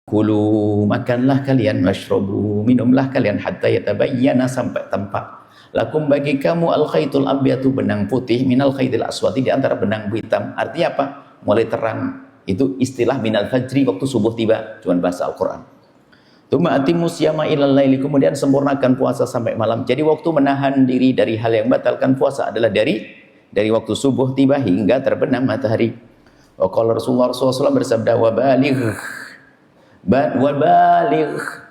Kulu, makanlah kalian, washrabu, minumlah kalian, hatta yatabayyana, sampai tampak lakum bagi kamu al-khaytul abyadu, benang putih, minal khaytil aswadi, di antara benang hitam. Artinya apa? Mulai terang. Itu istilah minal fajri, waktu subuh tiba, cuman bahasa Al-Quran. Tsumma atimmu siyama ilal laili, kemudian sempurnakan puasa sampai malam. Jadi waktu menahan diri dari hal yang batalkan puasa adalah dari waktu subuh tiba hingga terbenam matahari. Wa qala Rasulullah SAW bersabda, wa baligh,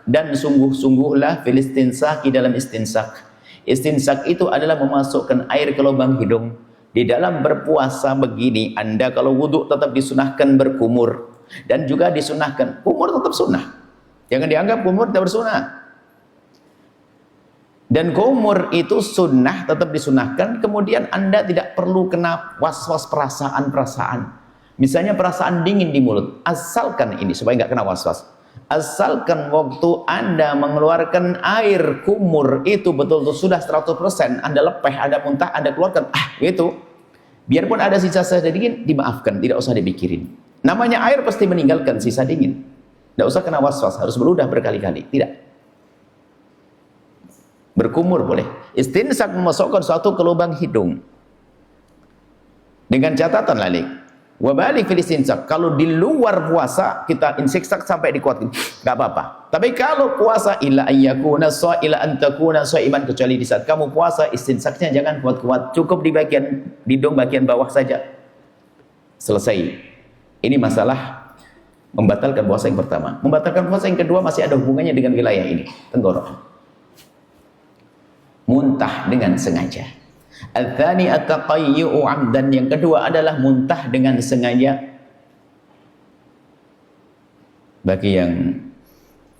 dan sungguh-sungguhlah fil istinsaki, dalam istinsak. Istinsak itu adalah memasukkan air ke lubang hidung. Di dalam berpuasa begini, Anda kalau wudhu tetap disunahkan berkumur, dan juga disunahkan kumur, tetap sunnah. Jangan dianggap kumur tidak bersunnah. Dan kumur itu sunnah, tetap disunahkan. Kemudian Anda tidak perlu kena was-was perasaan-perasaan. Misalnya perasaan dingin di mulut, asalkan ini supaya nggak kena was-was. Asalkan waktu Anda mengeluarkan air kumur itu betul-betul sudah 100%, Anda lepeh, Anda muntah, Anda keluarkan, gitu. Biarpun ada sisa-sisa dingin, dimaafkan, tidak usah dipikirin. Namanya air pasti meninggalkan sisa dingin. Tidak usah kena was-was, harus beludah berkali-kali, tidak. Berkumur boleh. Istinsak, memasukkan suatu ke lubang hidung. Dengan catatan lalik, wa balik fil istinsak, kalau di luar puasa kita instiksak sampai dikuatkan, enggak apa-apa. Tapi kalau puasa, illa ayyakuna ila antakuna shaiman, kecuali di saat kamu puasa, istinsaknya jangan kuat-kuat, cukup di bagian hidung bagian bawah saja. Selesai. Ini masalah membatalkan puasa yang pertama. Membatalkan puasa yang kedua masih ada hubungannya dengan wilayah ini, tenggorokan. Muntah dengan sengaja. Al-thani at-taqayyu'u 'amdan, yang kedua adalah muntah dengan sengaja. Bagi yang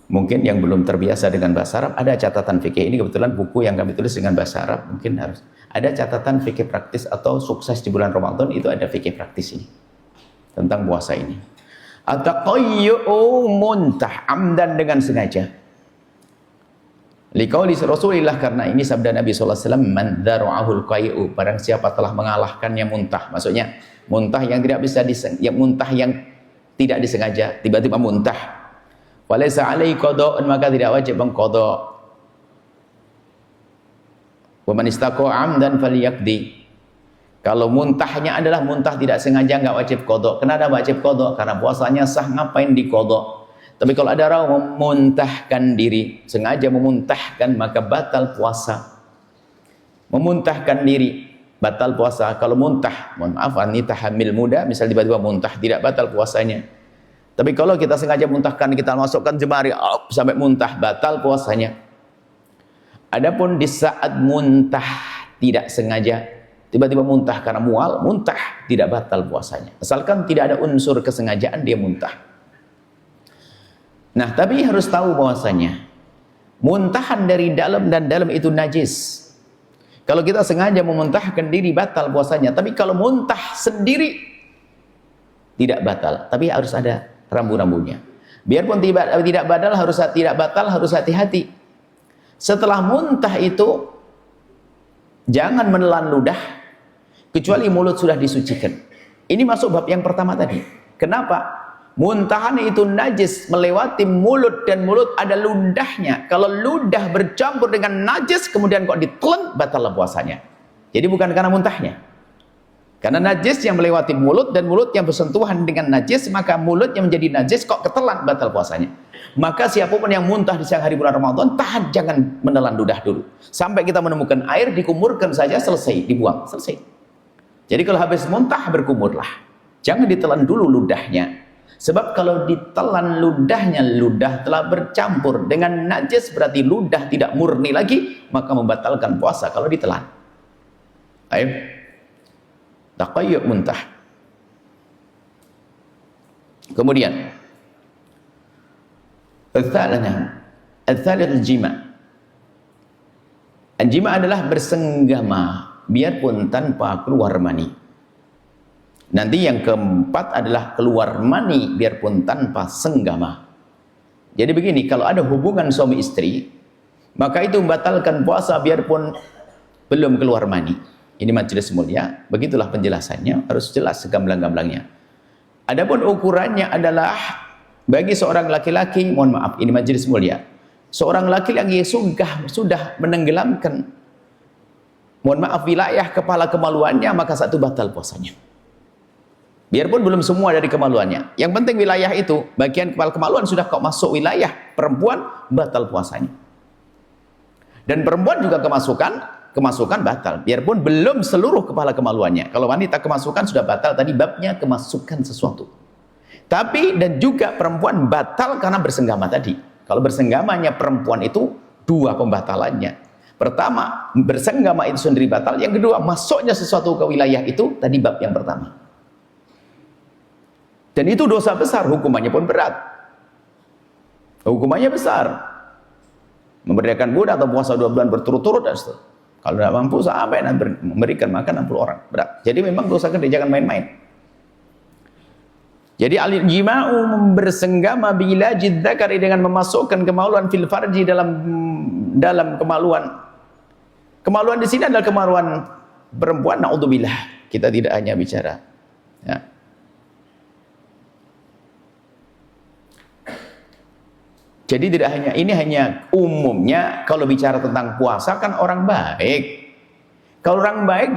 mungkin yang belum terbiasa dengan bahasa Arab, ada catatan fikih. Ini kebetulan buku yang kami tulis dengan bahasa Arab, mungkin harus ada catatan fikih praktis atau sukses di bulan Ramadan, itu ada fikih praktis ini tentang puasa ini. At-taqayyu'u, muntah, 'amdan, dengan sengaja. Liqauli Rasulillah, karena ini sabda Nabi SAW, man dzara'ahul qai'u, barang siapa telah mengalahkannya muntah. Maksudnya muntah yang tidak bisa muntah yang tidak disengaja, tiba-tiba muntah. Walaysa alaihi qada'un, maka tidak wajib mengqada. Wa man istaqa'a 'amdan falyaqdi. Kalau muntahnya adalah muntah tidak sengaja, enggak wajib qada. Kenapa wajib qada? Karena puasanya sah, ngapain diqada? Tapi kalau ada orang memuntahkan diri, sengaja memuntahkan, maka batal puasa. Memuntahkan diri, batal puasa. Kalau muntah, mohon maaf, wanita hamil muda, misal tiba-tiba muntah, tidak batal puasanya. Tapi kalau kita sengaja muntahkan, kita masukkan jemari, sampai muntah, batal puasanya. Adapun di saat muntah tidak sengaja, tiba-tiba muntah karena mual, muntah, tidak batal puasanya. Asalkan tidak ada unsur kesengajaan dia muntah. Nah, tapi harus tahu bahwasanya muntahan dari dalam dan dalam itu najis. Kalau kita sengaja memuntahkan diri, batal puasanya. Tapi kalau muntah sendiri tidak batal, tapi harus ada rambu-rambunya. Biarpun tidak batal, harus hati-hati. Setelah muntah itu jangan menelan ludah kecuali mulut sudah disucikan. Ini masuk bab yang pertama tadi. Kenapa? Muntahan itu najis melewati mulut, dan mulut ada ludahnya. Kalau ludah bercampur dengan najis kemudian kok ditelan, batal puasanya. Jadi bukan karena muntahnya. Karena najis yang melewati mulut, dan mulut yang bersentuhan dengan najis, maka mulut yang menjadi najis kok ketelan, batal puasanya. Maka siapapun yang muntah di siang hari bulan Ramadan, tahan, jangan menelan ludah dulu. Sampai kita menemukan air, dikumurkan saja, selesai, dibuang, selesai. Jadi kalau habis muntah, berkumurlah. Jangan ditelan dulu ludahnya. Sebab kalau ditelan ludahnya, ludah telah bercampur dengan najis, berarti ludah tidak murni lagi, maka membatalkan puasa kalau ditelan. Ayo, taqayyu' muntah. Kemudian al-thalith jima'. Al-jima' adalah bersenggama biarpun tanpa keluar mani. Nanti yang keempat adalah keluar mani biarpun tanpa senggama. Jadi begini, kalau ada hubungan suami istri, maka itu membatalkan puasa biarpun belum keluar mani. Ini majelis mulia, begitulah penjelasannya, harus jelas segamblang-gamblangnya. Adapun ukurannya adalah bagi seorang laki-laki, mohon maaf, ini majelis mulia, seorang laki-laki sudah menenggelamkan, mohon maaf, wilayah kepala kemaluannya, maka satu batal puasanya. Biarpun belum semua dari kemaluannya, yang penting wilayah itu, bagian kepala kemaluan sudah kok masuk wilayah perempuan, batal puasanya. Dan perempuan juga kemasukan batal, biarpun belum seluruh kepala kemaluannya. Kalau wanita kemasukan sudah batal, tadi babnya kemasukan sesuatu. Tapi dan juga perempuan batal karena bersenggama tadi. Kalau bersenggamaannya perempuan itu dua pembatalannya. Pertama, bersenggama itu sendiri batal. Yang kedua, masuknya sesuatu ke wilayah itu, tadi bab yang pertama. Dan itu dosa besar, hukumannya pun berat. Hukumannya besar. Memberdayakan budak atau puasa 2 bulan berturut-turut dan seterusnya. Kalau tidak mampu sampai memberikan makan 60 orang. Berat. Jadi memang dosa gede, jangan main-main. Jadi al-jima'u bersenggama bila jidzakari dengan memasukkan kemaluan fil farji dalam kemaluan. Kemaluan di sini adalah kemaluan perempuan, naudzubillah. Kita tidak hanya bicara ya. Jadi tidak hanya ini, hanya umumnya kalau bicara tentang puasa kan orang baik. Kalau orang baik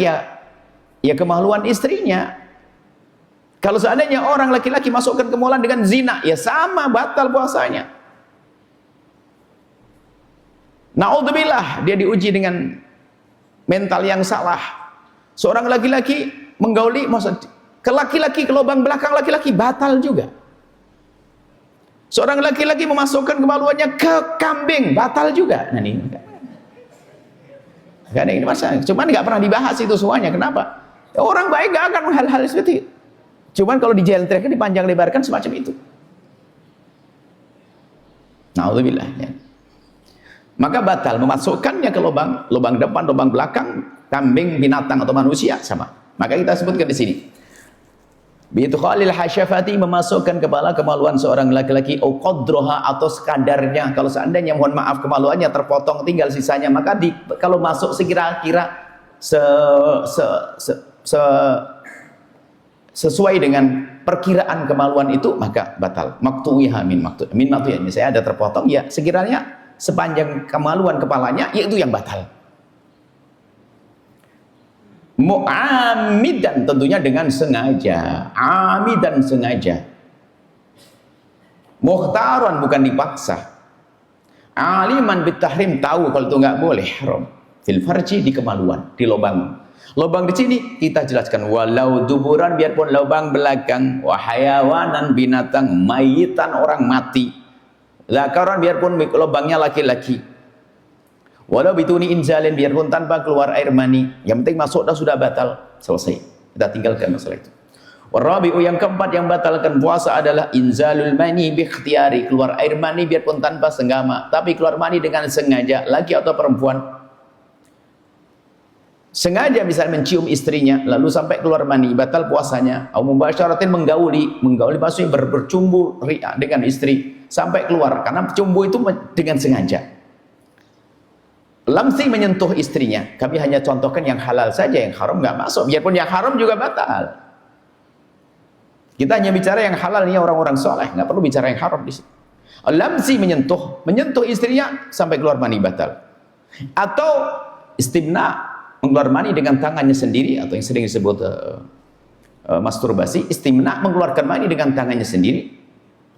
ya kemaluan istrinya. Kalau seandainya orang laki-laki masukkan kemaluan dengan zina, ya sama batal puasanya. Naudzubillah, dia diuji dengan mental yang salah. Seorang laki-laki menggauli maksud ke laki-laki, ke lubang belakang laki-laki, batal juga. Seorang laki-laki memasukkan kemaluannya ke kambing, batal juga. Nah ini gak ada ini masalah. Cuman nggak pernah dibahas itu semuanya. Kenapa? Orang baik gak akan hal-hal seperti itu. Cuman kalau dijelentrekan, dipanjang lebarkan semacam itu. Na'udzubillah ya. Maka batal memasukkannya ke lubang depan, lubang belakang, kambing, binatang atau manusia sama. Maka kita sebutkan di sini. Bidkhalil hasyafati, memasukkan kepala kemaluan seorang laki-laki, au qadroha, atau sekadarnya. Kalau seandainya mohon maaf kemaluannya terpotong tinggal sisanya, maka kalau masuk sekira-kira sesuai dengan perkiraan kemaluan itu, maka batal. Maktuwiha min maktuwiha, misalnya ada terpotong, ya sekiranya sepanjang kemaluan kepalanya, yaitu yang batal. Mu'amidan, tentunya dengan sengaja. Amidan, sengaja. Mukhtaran, bukan dipaksa. Aliman bitahrim, tahu kalau itu nggak boleh, haram. Fil farji, di kemaluan, di lubang. Lubang di sini kita jelaskan, walau duburan, biarpun lubang belakang, wahayawanan, binatang, mayitan, orang mati. Zakaran, biarpun lubangnya laki-laki. Walau bituni inzalin, biarpun tanpa keluar air mani, yang penting masuk dah sudah batal, selesai. Kita tinggalkan masalah itu. Warabi'u, yang keempat yang batalkan puasa adalah inzalul mani bi ikhtiyari, keluar air mani biarpun tanpa senggama, tapi keluar mani dengan sengaja, laki atau perempuan. Sengaja misalnya mencium istrinya lalu sampai keluar mani, batal puasanya. Au mubasyaratin, menggauli maksudnya bercumbu dengan istri sampai keluar, karena cumbu itu dengan sengaja. Lamsi, menyentuh istrinya. Kami hanya contohkan yang halal saja, yang haram nggak masuk. Biarpun yang haram juga batal. Kita hanya bicara yang halal, ini orang-orang soleh, nggak perlu bicara yang haram di sini. Lamsi, menyentuh istrinya sampai keluar mani, batal. Atau istimna, mengeluar mani dengan tangannya sendiri, atau yang sering disebut masturbasi. Istimna, mengeluarkan mani dengan tangannya sendiri,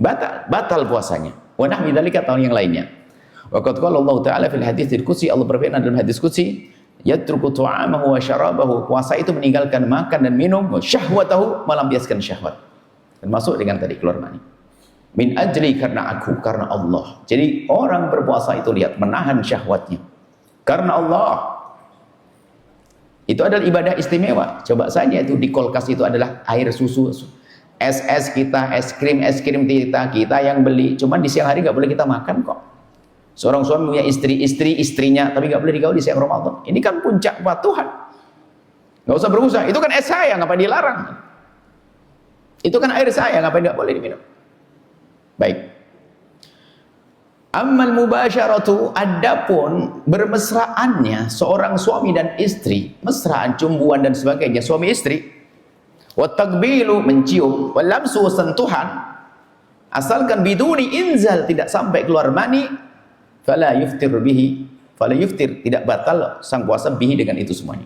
batal puasanya. Wa nahwi dzalika, atau yang lainnya. Waqad qala Allah Ta'ala fil haditsil qudsi, Allah berfirman dalam hadis qudsi, yatruku ta'amahu wa syarabahu, puasa itu meninggalkan makan dan minum, wa syahwatahu, melampiaskan syahwat. Termasuk dengan tadi keluar mani. Min ajli, karena aku, karena Allah. Jadi orang berpuasa itu lihat, menahan syahwatnya karena Allah. Itu adalah ibadah istimewa. Coba saja itu di kulkas itu adalah air susu, es kita, es krim kita yang beli. Cuman di siang hari nggak boleh kita makan kok. Seorang suami punya istrinya, tapi nggak boleh digauli di siang Ramadan. Ini kan puncak buat Tuhan. Nggak usah berusaha. Itu kan es saya, ngapain dilarang? Itu kan air saya, ngapain nggak boleh diminum? Baik. Ammal mubasyaratu, adapun bermesraannya seorang suami dan istri, mesraan, cumbuan dan sebagainya, suami istri. Wa taqbilu, mencium, wa lamsu, sentuhan. Asalkan biduni inzal, tidak sampai keluar mani, fala yuftir bihi, fala yuftir, tidak batal sang puasa bihi dengan itu semuanya.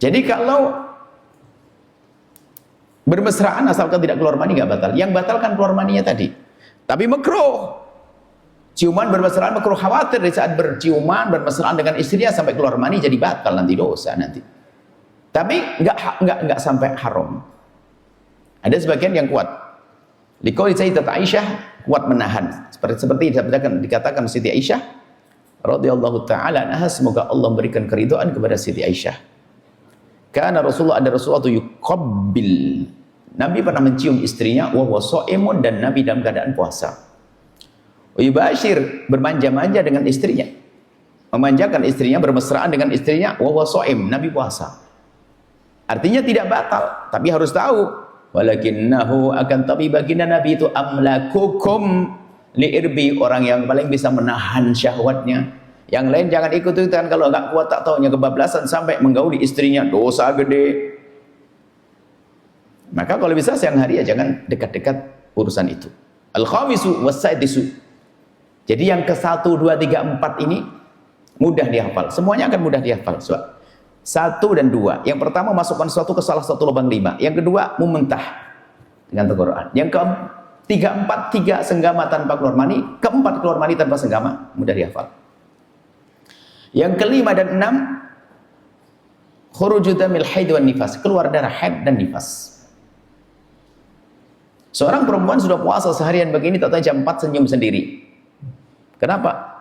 Jadi kalau bermesraan asalkan tidak keluar mani nggak batal. Yang batalkan keluar maninya tadi. Tapi makruh. Ciuman bermesraan makruh, khawatir di saat berciuman bermesraan dengan istrinya sampai keluar mani jadi batal, nanti dosa nanti. Tapi nggak sampai haram. Ada sebagian yang kuat. Liqauli Sayyidat Aisyah, kuat menahan. Seperti dikatakan Siti Aisyah radhiyallahu taala anha, semoga Allah memberikan keridhaan kepada Siti Aisyah. Karena Rasulullah itu yuqabbil. Nabi pernah mencium istrinya wa huwa shaimun, dan Nabi dalam keadaan puasa. Wa yubashir, bermanja-manja dengan istrinya. Memanjakan istrinya, bermesraan dengan istrinya wa huwa shaim, Nabi puasa. Artinya tidak batal, tapi harus tahu walakinnahu, akan tapi baginda Nabi itu amlakukum liirbi, orang yang paling bisa menahan syahwatnya. Yang lain jangan ikut-ikutan, kalau enggak kuat tak taunya kebablasan sampai menggauli istrinya, dosa gede. Maka kalau bisa siang hari ya jangan dekat-dekat urusan itu. Al-khamisu was-sadisu. Jadi yang ke 1, 2, 3, 4 ini mudah dihafal. Semuanya akan mudah dihafal. 1 dan 2. Yang pertama, masukkan sesuatu ke salah satu lubang 5. Yang kedua, memuntah dengan tenggorokan. Yang ke-3, 4, 3 senggama tanpa keluar mani. Keempat, keluar mani tanpa senggama. Mudah dihafal. Yang ke-5 dan 6, khuruju damil haid wan nifas. Keluar darah haid dan nifas. Seorang perempuan sudah puasa seharian begini, tak tahu jam 4 senyum sendiri. Kenapa?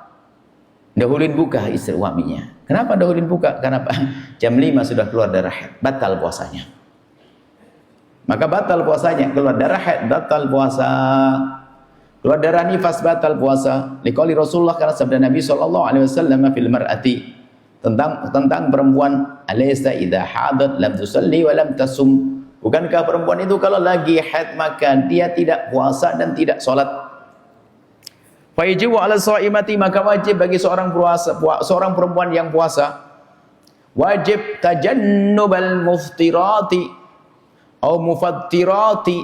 Dahulin buka istri suaminya. Kenapa dahulin buka? Karena jam 5 sudah keluar darah haid, batal puasanya. Maka batal puasanya. Keluar darah haid, batal puasa. Keluar darah nifas, batal puasa. Liqauli Rasulullah, karena sabda Nabi SAW fil mar'ati, tentang perempuan, alaysa idza hadat lam tusalli wa lam tasum. Bukankah perempuan itu kalau lagi haid maka dia tidak puasa dan tidak salat? Fayajibu ala shaimati, maka wajib bagi seorang perempuan yang puasa, wajib tajannubal muftirati atau mufattirati,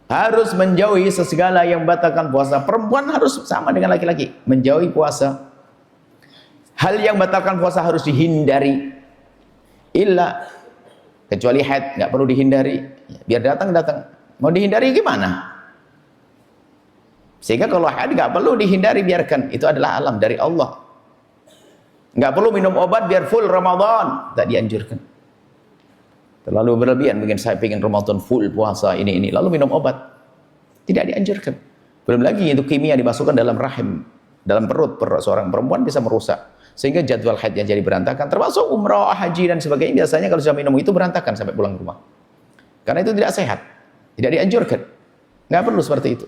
harus menjauhi segala yang batalkan puasa. Perempuan harus sama dengan laki-laki, menjauhi puasa. Hal yang batalkan puasa harus dihindari. Illa, kecuali haid, nggak perlu dihindari. Biar datang. Mau dihindari gimana? Sehingga kalau haid nggak perlu dihindari, biarkan, itu adalah alam dari Allah. Nggak perlu minum obat biar full Ramadan, tak dianjurkan. Terlalu berlebihan, mungkin saya pengen Ramadan full puasa ini lalu minum obat, tidak dianjurkan. Belum lagi itu kimia dimasukkan dalam rahim, dalam perut seorang perempuan, bisa merusak sehingga jadwal haidnya jadi berantakan, termasuk umrah, haji dan sebagainya. Biasanya kalau sudah minum itu berantakan sampai pulang ke rumah, karena itu tidak sehat, tidak dianjurkan. Nggak perlu seperti itu.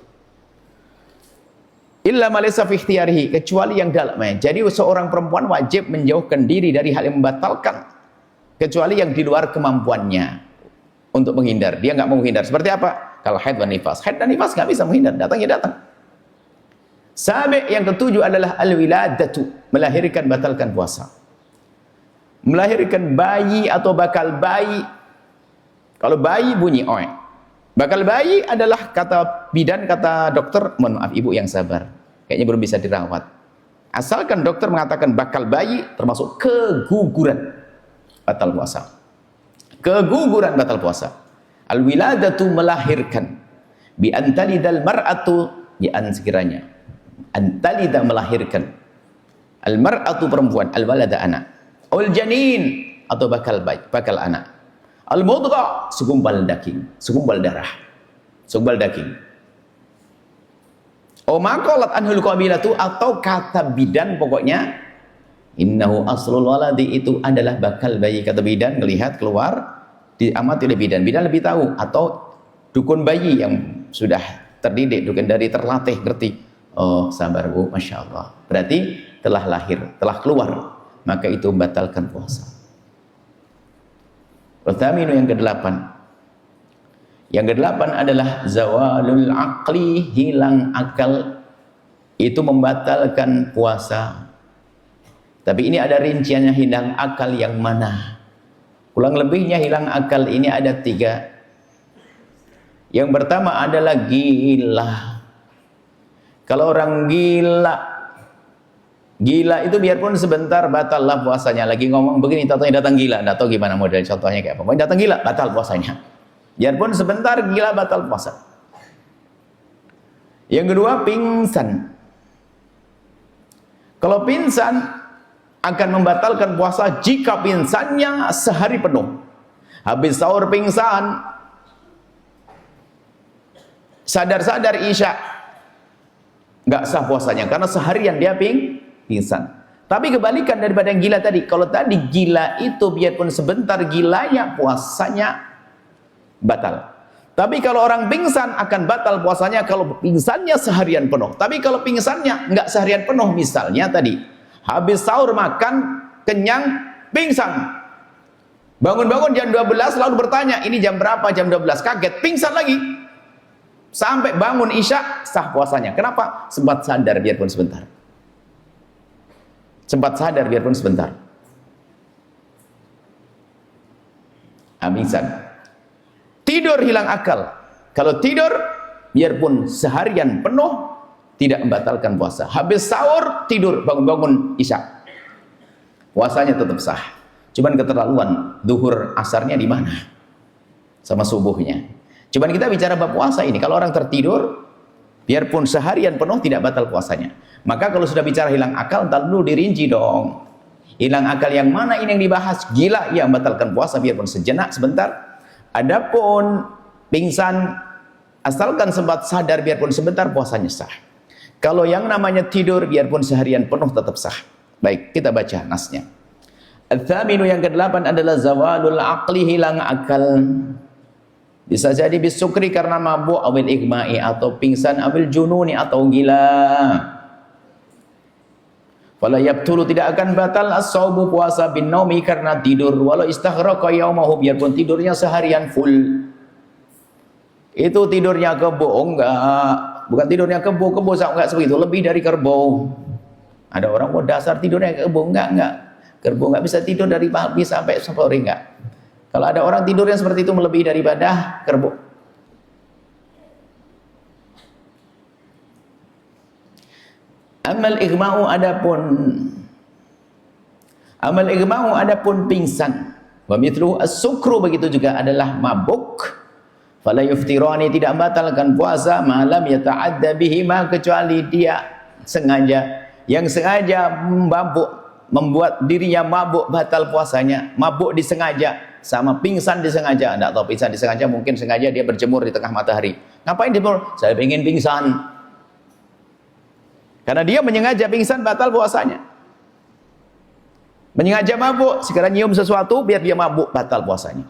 Illa malaysa fi ikhtiyarihi, kecuali yang dalamnya. Jadi seorang perempuan wajib menjauhkan diri dari hal yang membatalkan, kecuali yang di luar kemampuannya untuk menghindar. Dia nggak mau menghindar. Seperti apa? Kalau haid dan nifas. Haid dan nifas nggak bisa menghindar, datang ya datang. Sampai yang ketujuh adalah al-wiladatu, melahirkan, batalkan puasa. Melahirkan bayi atau bakal bayi. Kalau bayi bunyi oe. Bakal bayi adalah kata bidan, kata dokter, mohon maaf ibu yang sabar, kayaknya belum bisa dirawat. Asalkan dokter mengatakan bakal bayi, termasuk keguguran, batal puasa. Keguguran batal puasa. Al-wiladatu, melahirkan. Bi antalidal mar'atu, sekiranya. Antalida, melahirkan. Al-mar'atu, perempuan. Al-walada, anak. Al-janin, atau bakal bayi, bakal anak. Al-mudghah, segumpal daging, segumpal darah, segumpal daging. Maqalat anhul qabilatu, atau kata bidan, pokoknya innahu aslul waladi, itu adalah bakal bayi. Kata bidan, melihat keluar, diamati oleh bidan. Bidan lebih tahu, atau dukun bayi yang sudah terdidik, dukun dari terlatih, ngerti. Oh sabar bu, masya Allah. Berarti telah lahir, telah keluar, maka itu membatalkan puasa. Pertamina yang ke-8. Yang ke-8 adalah zawalul aqli, hilang akal. Itu membatalkan puasa. Tapi ini ada rinciannya, hilang akal yang mana? Kurang lebihnya hilang akal ini ada 3. Yang pertama adalah gila. Kalau orang gila itu biarpun sebentar batal lah puasanya. Lagi ngomong begini, tatanya datang gila. Nggak tahu gimana model contohnya kayak apa. Pokoknya datang gila, batal puasanya. Biarpun sebentar gila, batal puasa. Yang kedua, pingsan. Kalau pingsan akan membatalkan puasa jika pingsannya sehari penuh. Habis sahur pingsan, sadar-sadar isya, nggak sah puasanya karena seharian dia pingsan. Tapi kebalikan daripada yang gila tadi. Kalau tadi gila itu biarpun sebentar gilanya, puasanya batal. Tapi kalau orang pingsan akan batal puasanya kalau pingsannya seharian penuh. Tapi kalau pingsannya nggak seharian penuh, misalnya tadi habis sahur makan kenyang pingsan, bangun-bangun jam 12 lalu bertanya ini jam berapa, jam 12, kaget pingsan lagi sampai bangun isya, sah puasanya. Kenapa? Sempat sadar biarpun sebentar. Sempat sadar biarpun sebentar. Pingsan. Tidur hilang akal. Kalau tidur biarpun seharian penuh tidak membatalkan puasa. Habis sahur tidur, bangun-bangun isya, puasanya tetap sah. Cuman keterlaluan, duhur asarnya di mana? Sama subuhnya. Cuman kita bicara bab puasa ini. Kalau orang tertidur biarpun seharian penuh tidak batal puasanya. Maka kalau sudah bicara hilang akal, entar dulu dirinci dong. Hilang akal yang mana ini yang dibahas? Gila yang membatalkan puasa biarpun sejenak sebentar. Adapun pingsan, asalkan sempat sadar biarpun sebentar, puasanya sah. Kalau yang namanya tidur biarpun seharian penuh tetap sah. Baik, kita baca nasnya. Al-thaminu yang ke-8 adalah zawalul aqli, hilang akal. Bisa jadi bisukri karena mabuk, awil igma'i atau pingsan, awil jununi atau gila. Fala yabtulu, tidak akan batal as-saumu puasa bin naumi karena tidur, walau istaghraqa yaumahu, biarpun tidurnya seharian full. Itu tidurnya kebo, enggak, bukan tidurnya kebo enggak seperti itu, lebih dari kerbau. Ada orang mau dasar tidurnya kebo, enggak. Kerbau enggak bisa tidur dari pagi sampai sore, enggak. Kalau ada orang tidurnya seperti itu melebihi daripada kerbau. Amal igma'u adapun pingsan, wa mithluhu as-sukru, begitu juga adalah mabuk. Fala yuftirani, tidak membatalkan puasa, malam yata'adda bihima, kecuali dia sengaja, yang sengaja mabuk, membuat dirinya mabuk, batal puasanya. Mabuk disengaja, sama pingsan disengaja. Tidak tahu pingsan disengaja, mungkin sengaja dia berjemur di tengah matahari. Ngapain dijemur? Saya ingin pingsan. Karena dia menyengaja pingsan, batal puasanya. Menyengaja mabuk, sekarang nyium sesuatu biar dia mabuk, batal puasanya.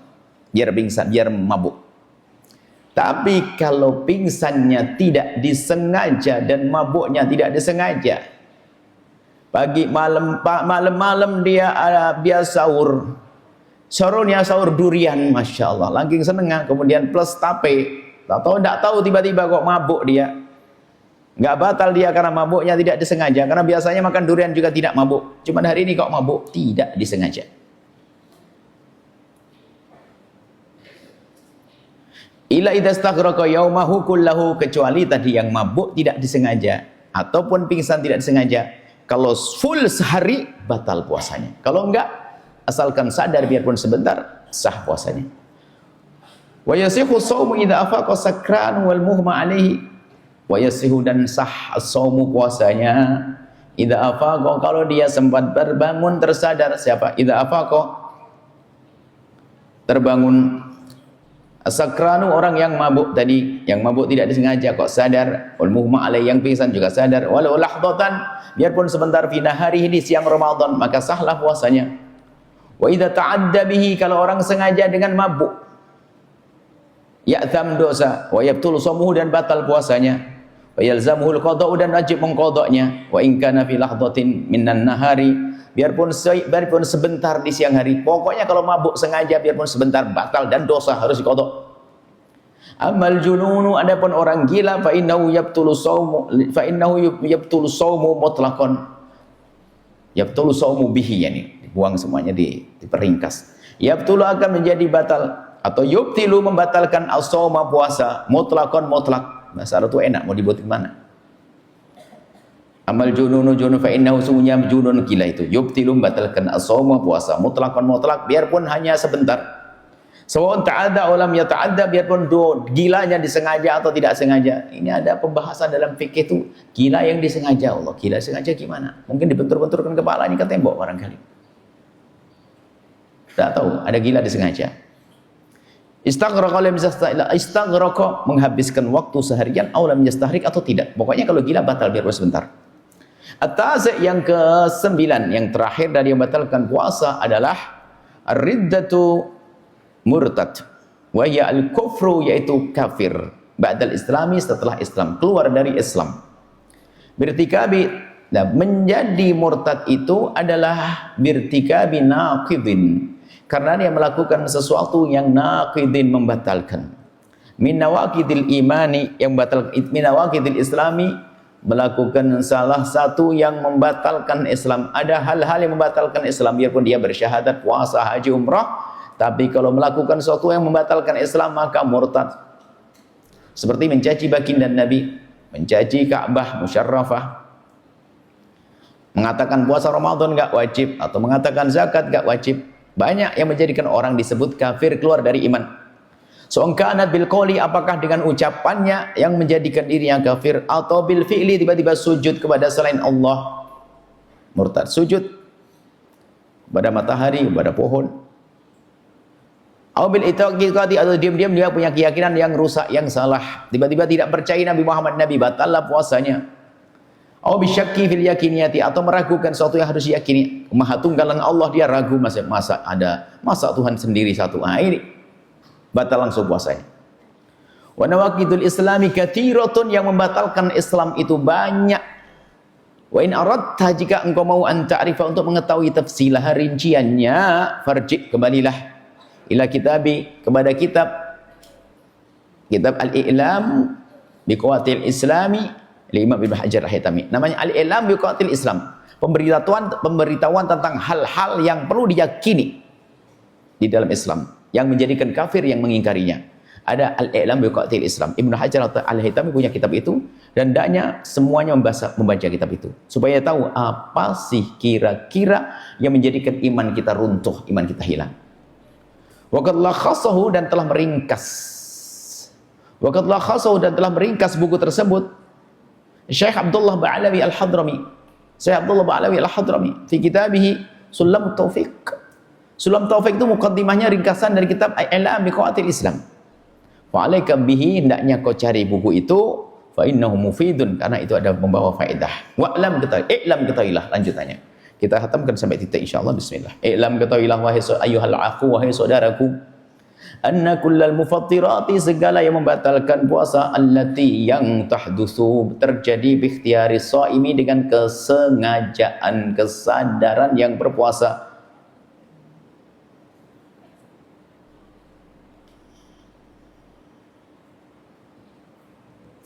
Biar pingsan, biar mabuk. Tapi kalau pingsannya tidak disengaja dan mabuknya tidak disengaja, pagi malam dia sahur, sahurnya sahur durian, masya Allah, langking seneng, kemudian plus tape, tidak tahu tiba-tiba kok mabuk dia. Nggak batal dia karena mabuknya tidak disengaja. Karena biasanya makan durian juga tidak mabuk. Cuman hari ini kok mabuk, tidak disengaja. Ila idza staghraqa yaumahu kullahu, kecuali tadi yang mabuk tidak disengaja ataupun pingsan tidak disengaja. Kalau full sehari batal puasanya. Kalau enggak, asalkan sadar biarpun sebentar, sah puasanya. Wa yasihu shaumu idza afaqa sakran wal muhma alaihi. Wa yasihu, dan sah as-saumu puasanya idza afaqa, kalau dia sempat terbangun tersadar. Siapa? Idza afaqa, terbangun. As-sakranu, orang yang mabuk tadi, yang mabuk tidak disengaja kok sadar. Wal mughma alaih, yang pingsan juga sadar. Walau lahdatan, biarpun sebentar, fi naharihi, di siang Ramadan, maka sahlah puasanya. Wa idza ta'adda bihi, kalau orang sengaja dengan mabuk, ya'tham, dosa. Wa yabtul shaumuhu, dan batal puasanya. Wa yalzamuhul qada'u, dan wajib mengqadanya. Wa in kana fi lahdatin minan nahari, biarpun sebentar di siang hari. Pokoknya kalau mabuk sengaja biarpun sebentar, batal dan dosa, harus diqada. Amal jununu, adapun orang gila, fa innahu yabtulu shaumu mutlaqan. Yabtulu shaumu bihi, yani dibuang semuanya, diperingkas. Yabtulu, akan menjadi batal Atau yubtilu membatalkan as-shauma puasa mutlaqan mutlak. Bahasa Arab itu enak, mau dibuat mana? Amal jununu junun fa innahu sumunya junun, gila itu. Yubtilu membatalkan as-shauma puasa mutlaqan mutlak, biarpun hanya sebentar. Sawan ta'adda ulam ya ta'adda, biarpun gilanya disengaja atau tidak sengaja. Ini ada pembahasan dalam fikih itu, gila yang disengaja. Allah, gila sengaja gimana? Mungkin dibentur-benturkan kepalanya ke tembok barangkali. Tak tahu, ada gila disengaja. Istaghraqa menghabiskan waktu seharian, aulam yastahrik atau tidak. Pokoknya kalau gila batal biarpun sebentar. At-tazi' yang ke-9, yang terakhir dari yang membatalkan puasa adalah ar-riddatu murtad wa ya al-kufru, yaitu kafir ba'dal islami, setelah Islam, keluar dari Islam. Birtikabi, nah, menjadi murtad itu adalah birtikabi naqidin, karena dia melakukan sesuatu yang naqidin, membatalkan. Min nawaqidil imani, yang batal, min nawaqidil islami, melakukan salah satu yang membatalkan Islam. Ada hal-hal yang membatalkan Islam biarpun dia bersyahadat, puasa, haji, umrah. Tapi kalau melakukan sesuatu yang membatalkan Islam maka murtad. Seperti mencaci baginda Nabi, mencaci Ka'bah musyarrafah, mengatakan puasa Ramadan enggak wajib, atau mengatakan zakat enggak wajib. Banyak yang menjadikan orang disebut kafir, keluar dari iman. Songkanat bil qoli, apakah dengan ucapannya yang menjadikan dirinya kafir, atau bil fi'li, tiba-tiba sujud kepada selain Allah, murtad. Sujud kepada matahari, kepada pohon. Bil itaqiqati, atau diam-diam dia punya keyakinan yang rusak, yang salah. Tiba-tiba tidak percaya Nabi Muhammad Nabi, batallah puasanya. Bisyakki fil yakiniyati, atau meragukan sesuatu yang harus diyakini. Maha tunggalan Allah dia ragu, masa Tuhan sendiri satu. Ini batal langsung puasanya. Wa nawaqidul islami katsiratun, yang membatalkan Islam itu banyak. Wa in aradta, jika engkau mau ta'rifa, untuk mengetahui tafsilah rinciannya, farji, kembalilah ila kitabi, kepada kitab Al-I'lam biqawatil Islami li Imam Ibnu Hajar Al-Haytami. Namanya Al-I'lam biqawatil Islam, pemberitahuan tentang hal-hal yang perlu diyakini di dalam Islam, yang menjadikan kafir yang mengingkarinya. Ada Al-I'lam biqawatil Islam. Ibnu Hajar Al-Haytami punya kitab itu, dan hendaknya semuanya membaca kitab itu supaya tahu apa sih kira-kira yang menjadikan iman kita runtuh, iman kita hilang. Waqad lakhasahu, dan telah meringkas. Waqad lakhasahu, dan telah meringkas buku tersebut Syekh Abdullah Ba'alawi Al-Hadrami. Syekh Abdullah Ba'alawi Al-Hadrami fi kitabih Sulam Taufiq. Sulam Taufiq itu mukaddimahnya, ringkasan dari kitab Al-I'lam biqawatil Islam. Fa alaika bihi, hendaknya kau cari buku itu, fa innahu mufidun, karena itu ada membawa faedah. Wa'lam, i'lam, ketahuilah, lanjutannya. Kita khatamkan sampai titik insyaallah. Bismillah. I'lam, ketahuilah wahai ayyuhal aqu, wahai saudaraku, anna kullal mufattirati, segala yang membatalkan puasa, allati, yang tahdusu, terjadi bi ikhtiyari shaimi, dengan kesengajaan, kesadaran yang berpuasa.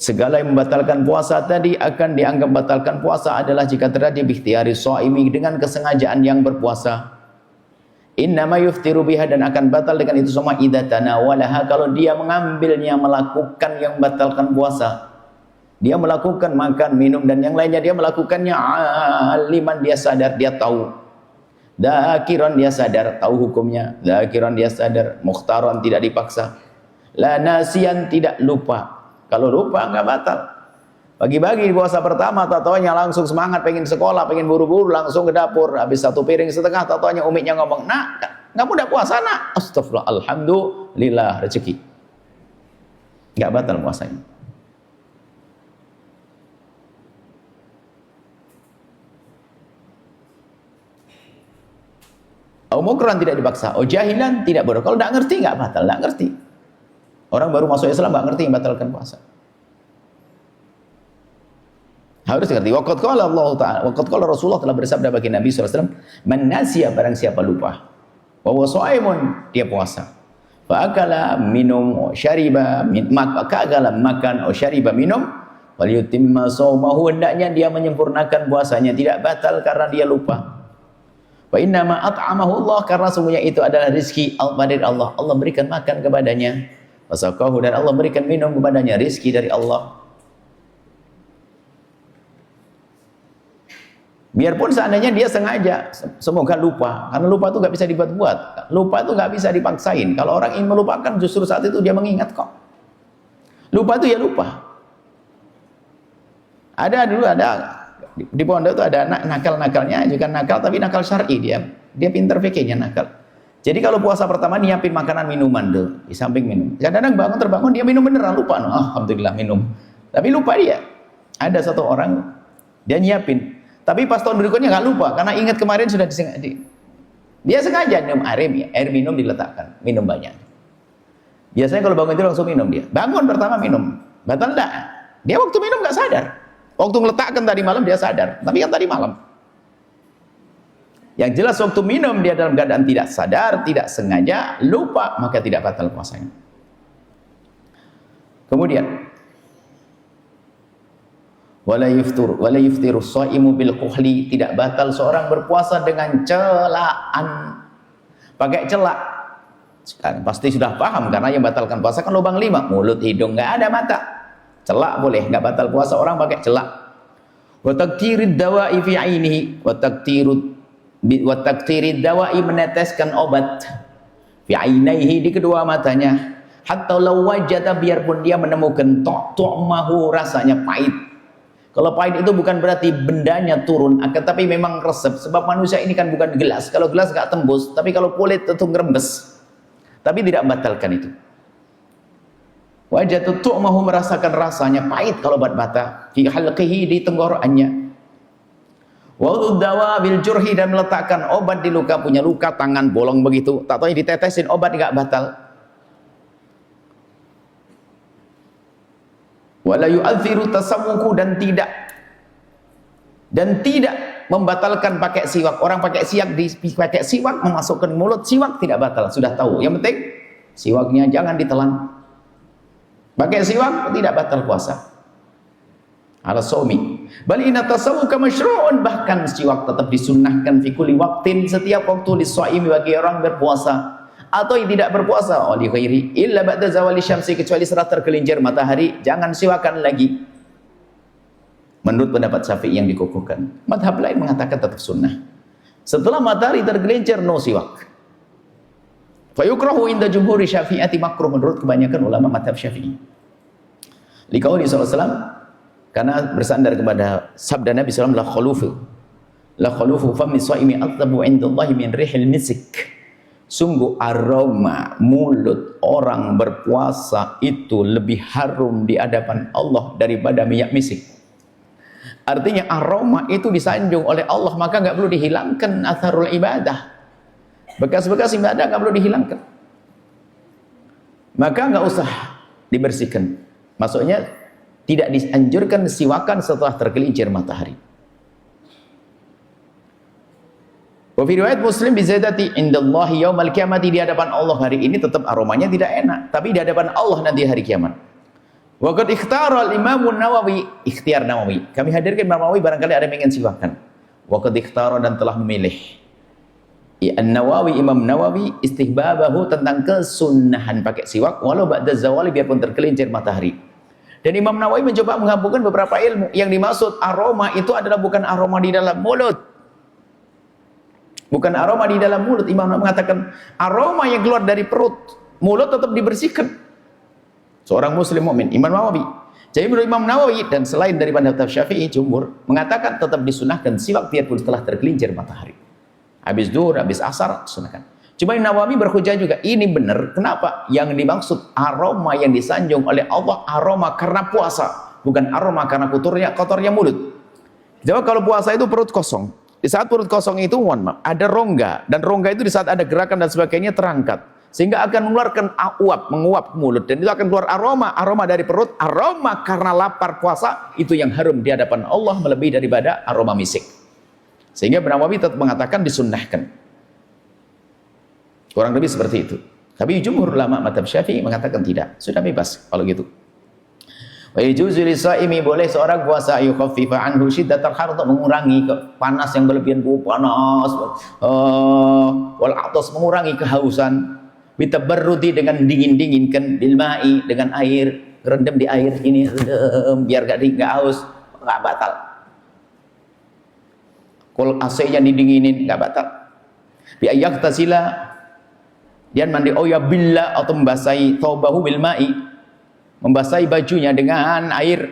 Segala yang membatalkan puasa tadi akan dianggap batalkan puasa adalah jika terjadi bikhtiyari shaimi, dengan kesengajaan yang berpuasa. Innama yuftiru biha, dan akan batal dengan itu semua idza tanawalaha, kalau dia mengambilnya, melakukan yang membatalkan puasa. Dia melakukan makan, minum, dan yang lainnya, dia melakukannya aliman, dia sadar, dia tahu. Dakiran, dia sadar, tahu hukumnya. Dakiran, dia sadar. Mukhtaran, tidak dipaksa. La nasian, tidak lupa. Kalau lupa enggak batal. Pagi-pagi di puasa pertama, tatonya langsung semangat, pengen sekolah, pengen buru-buru, langsung ke dapur, habis 1 piring setengah, tatonya umiknya ngomong, "Nak, kamu udah puasa, nak?" Astagfirullah, alhamdulillah, rezeki. Enggak batal puasanya. Mukran, tidak dipaksa. Jahilan, tidak bodoh. Kalau enggak ngerti, enggak batal, enggak ngerti. Orang baru masuk Islam enggak ngerti yang batalkan puasa. Harus ngerti. Waqad qala Allah Ta'ala, waqad qala Rasulullah telah bersabda bagi Nabi SAW, "Man nasiya, barang siapa lupa, wa huwa shaimun, dia puasa. Fa akala minum, syariba, makan, syariba minum, wal yutimma shaumahu, hendaknya dia menyempurnakan puasanya, tidak batal karena dia lupa. Wa inna ma at'amahu Allah, karena sungguhnya itu adalah rizki dari Allah. Allah berikan makan kepadanya. Wasaqahu, dan Allah berikan minum kepadanya, rizki dari Allah. Biarpun seandainya dia sengaja, semoga lupa, karena lupa itu nggak bisa dibuat-buat, lupa itu nggak bisa dipaksain. Kalau orang ingin melupakan, justru saat itu dia mengingat kok. Lupa itu ya lupa. Ada di pondok itu ada anak nakal-nakalnya, juga nakal tapi nakal syar'i, dia pinter fikihnya nakal. Jadi kalau puasa pertama nyiapin makanan minuman tuh di samping minum. Kadang-kadang terbangun dia minum beneran, lupa. Alhamdulillah minum. Tapi lupa dia. Ada satu orang dia nyiapin. Tapi pas tahun berikutnya nggak lupa, karena ingat kemarin sudah dia sengaja minum air minum diletakkan, minum banyak. Biasanya kalau bangun itu langsung minum dia. Bangun pertama minum, batal enggak? Dia waktu minum nggak sadar. Waktu ngeletakkan tadi malam dia sadar, tapi kan tadi malam. Yang jelas waktu minum dia dalam keadaan tidak sadar, tidak sengaja, lupa, maka tidak batal puasanya. Kemudian wala yuftiru shaimu bil kuhli, tidak batal seorang berpuasa dengan celaan. Pakai celak kan pasti sudah paham, karena yang batalkan puasa kan lubang 5, mulut, hidung, nggak ada mata. Celak boleh, nggak batal puasa orang pakai celak. Wa taqtirid dawa'i fi ainihi, wa taqtirid dawa'i, meneteskan obat fi ainihi, di kedua matanya. Hatta law wajada, biarpun dia menemukan tu'mahu, rasanya pahit. Kalau pahit itu bukan berarti bendanya turun, tapi memang resep. Sebab manusia ini kan bukan gelas. Kalau gelas nggak tembus, tapi kalau kulit tentu ngerembes. Tapi tidak membatalkan itu. Wajah tutuk mahu, merasakan rasanya pahit kalau obat bata. Fi halqihi, di tenggorokannya. Wa dawa bil jurhi, dan meletakkan obat di luka, punya luka tangan bolong begitu. Tak tahu ditetesin obat nggak batal. Wala yu'athiru tasawwuku, dan tidak membatalkan pakai siwak. Orang pakai siwak memasukkan mulut, siwak tidak batal, sudah tahu. Yang penting siwaknya jangan ditelan. Pakai siwak tidak batal puasa. Ala shaumi. Bal inna tasawwuka masyru'un, bahkan siwak tetap disunnahkan fi kulli waqtin, setiap waktu, lis-shaimi, bagi orang berpuasa atau yang tidak berpuasa, oli ghairi illa ba'da zawali syamsi, kecuali setelah tergelincir matahari, jangan siwakan lagi. Menurut pendapat Syafi'i yang dikukuhkan. Madhab lain mengatakan tetap sunnah. Setelah matahari tergelincir, no siwak. Fa yukrahu inda jumhuri syafi'ati, makruh menurut kebanyakan ulama madhab Syafi'i. Liqauli sallallahu alaihi wasallam, karena bersandar kepada sabda Nabi sallallahu alaihi wasallam, la khulufu fami shaimi atlabu indallahi min rihil misik. Sungguh aroma mulut orang berpuasa itu lebih harum di hadapan Allah daripada minyak misik. Artinya aroma itu disanjung oleh Allah, maka nggak perlu dihilangkan atharul ibadah. Bekas-bekas ibadah nggak perlu dihilangkan. Maka nggak usah dibersihkan. Maksudnya tidak dianjurkan siwakan setelah tergelincir matahari. Wa fi riwayat Muslim bi ziyadati indallahi yaumal qiyamati, di hadapan Allah hari ini tetap aromanya tidak enak, tapi di hadapan Allah nanti hari kiamat. Wa qad ikhtara al-Imam Nawawi, ikhtiar Nawawi. Kami hadirkan Imam Nawawi, barangkali ada yang ingin siwakan. Wa qad ikhtara, dan telah memilih. An-Nawawi, Imam Nawawi, istihbabahu, tentang kesunnahan pakai siwak walau ba'da zawali, biarpun tergelincir matahari. Dan Imam Nawawi mencoba menggabungkan beberapa ilmu. Yang dimaksud aroma itu adalah bukan aroma di dalam mulut. Bukan aroma di dalam mulut. Imam Nawawi mengatakan aroma yang keluar dari perut, mulut tetap dibersihkan. Seorang muslim mukmin, Imam Nawawi. Jadi menurut Imam Nawawi, dan selain dari madhab Syafi'i, jumhur mengatakan tetap disunahkan siwak biarpun setelah tergelincir matahari. Habis zuhur, habis asar, sunahkan. Cuma Imam Nawawi berhujah juga, ini benar. Kenapa? Yang dimaksud aroma yang disanjung oleh Allah, aroma karena puasa, bukan aroma karena kotornya mulut. Jadi kalau puasa itu perut kosong. Di saat perut kosong itu, ada rongga, dan rongga itu di saat ada gerakan dan sebagainya terangkat, sehingga akan mengeluarkan menguap mulut, dan itu akan keluar aroma dari perut, aroma karena lapar puasa, itu yang harum di hadapan Allah melebihi daripada aroma misik. Sehingga Nawawi tetap mengatakan disunnahkan. Kurang lebih seperti itu. Tapi jumhur ulama mazhab Syafi'i mengatakan tidak, sudah bebas kalau gitu. Wa yajuzu lisaimi, boleh seorang puasa yukhaffifa anhu syiddatal har, untuk mengurangi panas yang berlebihan, panas, wal atas, mengurangi kehausan, bitabarrudi, dengan dingin-dinginkan, bil ma'i, dengan air, rendam di air ini, rendam biar enggak haus, enggak batal. Kalau AC-nya didinginin enggak batal. Bi ayyaktasila, dia mandi ya billah, atau membasahi thawbahu bil ma'i, membasahi bajunya dengan air.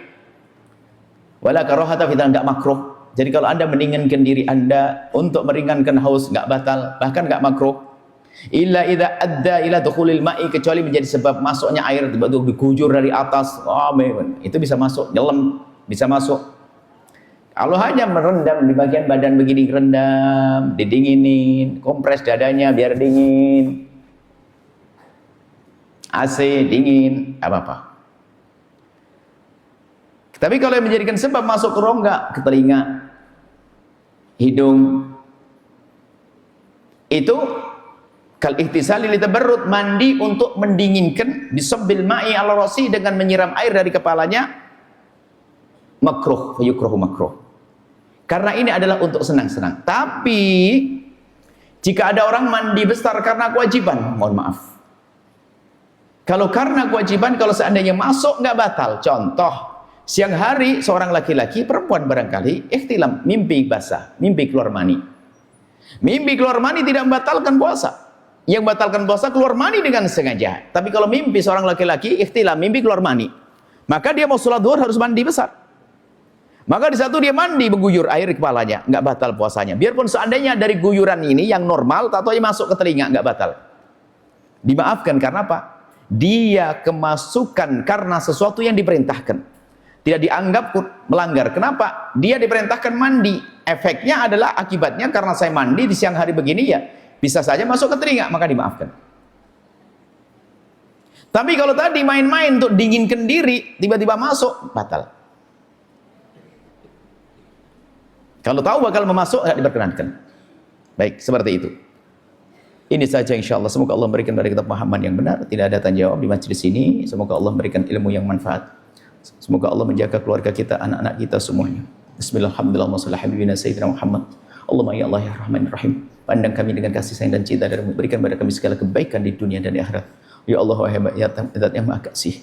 Wala karahata fi, tidak makruh. Jadi kalau Anda mendinginkan diri Anda untuk meringankan haus, enggak batal, bahkan enggak makruh. Illa idza adda ila dukhulil ma'i, kecuali menjadi sebab masuknya air, tiba-tiba digujur dari atas, itu bisa masuk, nyelam, bisa masuk. Kalau hanya merendam di bagian badan begini, rendam, didinginin, kompres dadanya biar dingin, AC dingin, apa-apa. Tapi kalau yang menjadikan sebab masuk ke rongga, ke telinga, hidung, itu kal ihtisali litabarrud, mandi untuk mendinginkan, bisabbil ma'i ala rasi, dengan menyiram air dari kepalanya, makruh, fayukruhu makruh. Karena ini adalah untuk senang-senang. Tapi jika ada orang mandi besar karena kewajiban, mohon maaf. Kalau karena kewajiban, kalau seandainya masuk nggak batal. Contoh, siang hari seorang laki-laki, perempuan barangkali, ihtilam, mimpi basah, mimpi keluar mani. Mimpi keluar mani tidak membatalkan puasa. Yang membatalkan puasa keluar mani dengan sengaja. Tapi kalau mimpi seorang laki-laki, ihtilam, mimpi keluar mani, maka dia mau sholat zuhur harus mandi besar. Maka di satu dia mandi, mengguyur air di kepalanya, nggak batal puasanya. Biarpun seandainya dari guyuran ini yang normal, atau masuk ke telinga, nggak batal. Dimaafkan karena apa? Dia kemasukan karena sesuatu yang diperintahkan, tidak dianggap melanggar. Kenapa? Dia diperintahkan mandi. Efeknya adalah, akibatnya karena saya mandi di siang hari begini, ya bisa saja masuk ke telinga, maka dimaafkan. Tapi kalau tadi main-main untuk dinginkan diri, tiba-tiba masuk, batal. Kalau tahu bakal memasuk, tidak diperkenankan. Baik, seperti itu. Ini saja insya Allah. Semoga Allah memberikan kepada kita pemahaman yang benar. Tidak ada tanya jawab di majlis ini. Semoga Allah memberikan ilmu yang manfaat. Semoga Allah menjaga keluarga kita, anak-anak kita semuanya. Bismillahirrahmanirrahim. Allahumma ya Allah ya Rahman Rahim. Pandang kami dengan kasih sayang dan cinta, dan memberikan kepada kami segala kebaikan di dunia dan di akhirat. Ya Allah, wahai Zat yang Maha Kasih,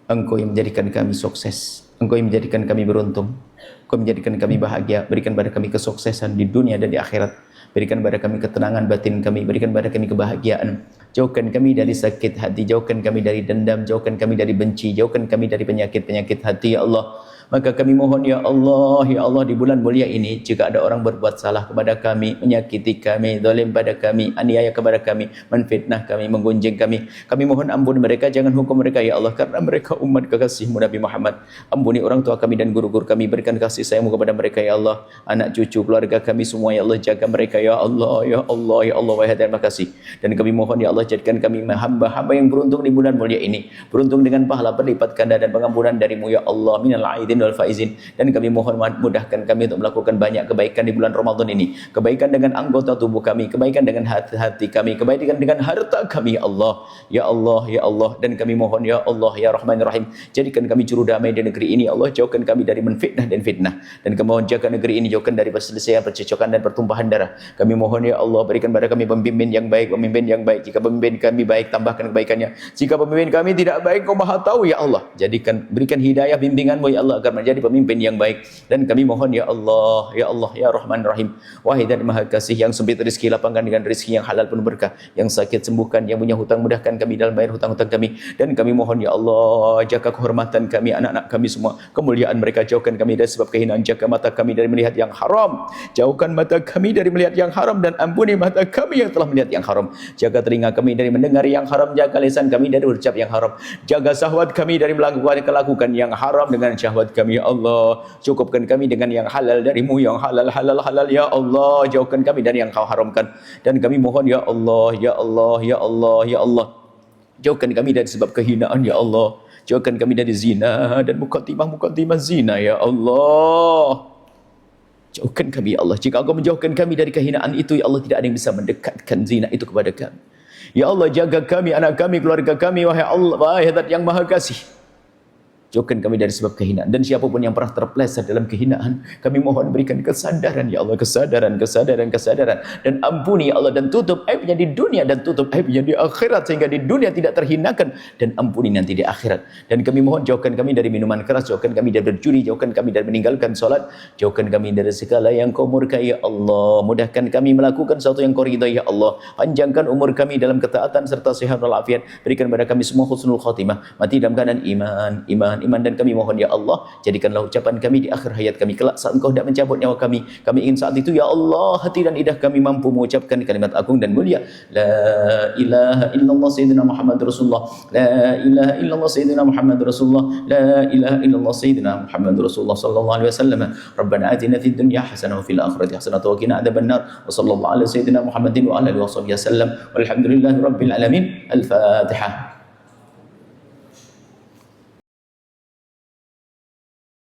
Engkau yang menjadikan kami sukses, Engkau yang menjadikan kami beruntung, Engkau menjadikan kami bahagia. Berikan pada kami kesuksesan di dunia dan di akhirat. Berikan pada kami ketenangan batin kami, berikan pada kami kebahagiaan. Jauhkan kami dari sakit hati, jauhkan kami dari dendam, jauhkan kami dari benci, jauhkan kami dari penyakit-penyakit hati, ya Allah. Maka kami mohon ya Allah, di bulan mulia ini, jika ada orang berbuat salah kepada kami, menyakiti kami, zalim pada kami, aniaya kepada kami, menfitnah kami, menggunjing kami mohon ampun mereka, jangan hukum mereka ya Allah, karena mereka umat kekasih-Mu Nabi Muhammad. Ampuni orang tua kami dan guru-guru kami, berikan kasih sayang-Mu kepada mereka ya Allah. Anak cucu keluarga kami semua ya Allah, jaga mereka ya Allah, ya Allah, ya Allah, wahai terima kasih. Dan kami mohon ya Allah, jadikan kami hamba-hamba yang beruntung di bulan mulia ini, beruntung dengan pahala berlipat ganda dan pengampunan dari-Mu ya Allah, minal aidin wal faizin. Dan kami mohon mudahkan kami untuk melakukan banyak kebaikan di bulan Ramadan ini, kebaikan dengan anggota tubuh kami, kebaikan dengan hati kami, kebaikan dengan harta kami ya Allah, ya Allah, ya Allah. Dan kami mohon ya Allah ya Rahman Rahim, jadikan kami juru damai di negeri ini ya Allah, jauhkan kami dari menfitnah dan fitnah, dan kami mohon jaga negeri ini, jauhkan dari perselisihan, percecokan dan pertumpahan darah. Kami mohon ya Allah, berikan pada kami pemimpin yang baik, pemimpin yang baik. Jika pemimpin kami baik, tambahkan kebaikannya. Jika pemimpin kami tidak baik, Kau Maha tahu ya Allah. Berikan hidayah bimbingan-Mu ya Allah, agar menjadi pemimpin yang baik. Dan kami mohon ya Allah, ya Allah, ya Rahman Rahim, wahai Zat Maha Kasih, yang sempit rezeki lapangkan dengan rezeki yang halal penuh berkah, yang sakit sembuhkan, yang punya hutang mudahkan kami dalam bayar hutang-hutang kami. Dan kami mohon ya Allah, jaga kehormatan kami, anak-anak kami semua, kemuliaan mereka, jauhkan kami dari sebab kehinaan, jaga mata kami dari melihat yang haram, jauhkan mata kami dari melihat yang haram, dan ampuni mata kami yang telah melihat yang haram. Jaga telinga kami dari mendengar yang haram, jaga lisan kami dari berucap yang haram, jaga syahwat kami dari melakukan yang haram dengan syahwat kami ya Allah. Cukupkan kami dengan yang halal dari-Mu, yang halal ya Allah. Jauhkan kami dari yang Kau haramkan. Dan kami mohon ya Allah, ya Allah, ya Allah, ya Allah, jauhkan kami dari sebab kehinaan ya Allah. Jauhkan kami dari zina dan mukaddimah zina ya Allah. Jauhkan kami ya Allah. Jika Engkau menjauhkan kami dari kehinaan itu ya Allah, tidak ada yang bisa mendekatkan zina itu kepada kami ya Allah. Jaga kami, anak kami, keluarga kami, wahai Allah, wahai Zat yang Maha Kasih. jauhkan kami dari sebab kehinaan. Dan siapapun yang pernah terpeleset dalam kehinaan, kami mohon berikan kesadaran ya Allah, kesadaran. Dan ampuni ya Allah, dan tutup aibnya di dunia dan tutup aibnya di akhirat, sehingga di dunia tidak terhinakan, dan ampuni nanti di akhirat. Dan kami mohon jauhkan kami dari minuman keras, jauhkan kami dari berjudi, jauhkan kami dari meninggalkan solat, jauhkan kami dari segala yang kau murkai ya Allah. Mudahkan kami melakukan sesuatu yang kau ridai ya Allah. Panjangkan umur kami dalam ketaatan serta sehat walafiat. Berikan kepada kami semua husnul khatimah, mati dalam keadaan iman. Dan kami mohon ya Allah, jadikanlah ucapan kami di akhir hayat kami kelak saat Engkau hendak mencabut nyawa kami. Kami ingin saat itu ya Allah, hati dan lidah kami mampu mengucapkan kalimat agung dan mulia, la ilaha illallah sayyidina Muhammad Rasulullah, la ilaha illallah sayyidina Muhammad Rasulullah, la ilaha illallah sayyidina Muhammad Rasulullah sallallahu alaihi wasallam. Rabbana atina fid dunya hasanah wa fil akhirati hasanah wa qina adzabannar. Wa sallallahu ala sayyidina Muhammadin wa ala alihi wasallam. Walhamdulillahi rabbil alamin. Al-Fatihah.